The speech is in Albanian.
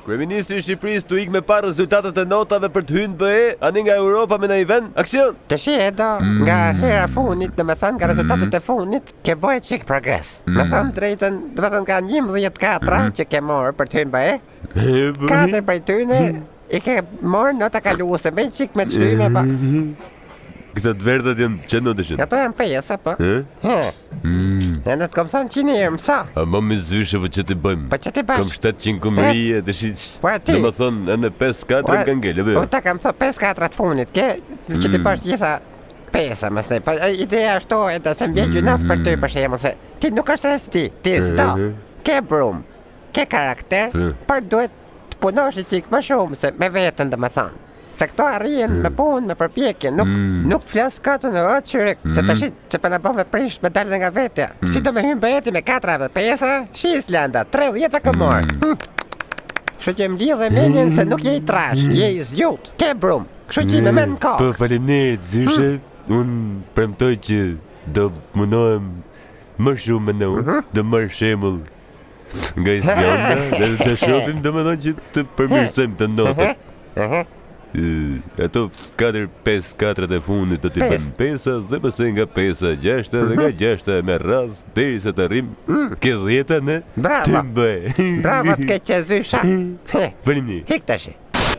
Kryeministri i Shqipërisë tu ik me pa rezultatet e notave për të hyrë në BE, ani nga Europa me ndonjë vend? Aksion! Të shihe do, nga hera funit, domethënë nga rezultatet e funit, ke bëhet çik progres. Me thënë drejtën, domethënë nga 11 katra që ke marrë për të hyrë në BE, 4 prej tyre i ke marrë nota kaluese, me çik me çlimë pa. Këto të verdhat janë që notëshin? Ato janë 5 apo? E në të kom thënë 100 herë mësa. A më me zyshe për që t'i bëjmë? Po që ti bash? Kom 700 kumërije, të shiq. Po e ti? Në më thonë, në 5-4 nga ngele, O ta kam thënë 5-4 të funit, ke që ti bash gjitha 5 më së po ideja është edhe se mbjen gjunaf për ty për shembull se ti nuk është se ti s'do. Ke brum, ke karakter, por duhet të punosh çik më shumë se me veten domethënë. Se këto arrijen me punë, me përpjekje, nuk flas katën e qyrek, se tash që për në bë me prish me dalë nga vetja. Si do me hymë bëjeti me 4-5, shi Islanda, 30 ka marrë. Kështu që më lidhe menin se nuk je i trash, je i zgjut, ke brum, kështu që me men në kokë. Po faleminderit zyshe, unë premtoj që do mundohem më shumë me në unë, do marr shembull nga Islanda, dhe të shohim domethënë që të përmirësojmë të notët. Ato 4-5-4 e fundit do t'i bëjmë 5 dhe pastaj nga 5-6 dhe nga 6 me radhë derisa të arrim ke 10 ne. Bravo. Bravo Bravo të ke qezysha. Faleminderit. Hik tash.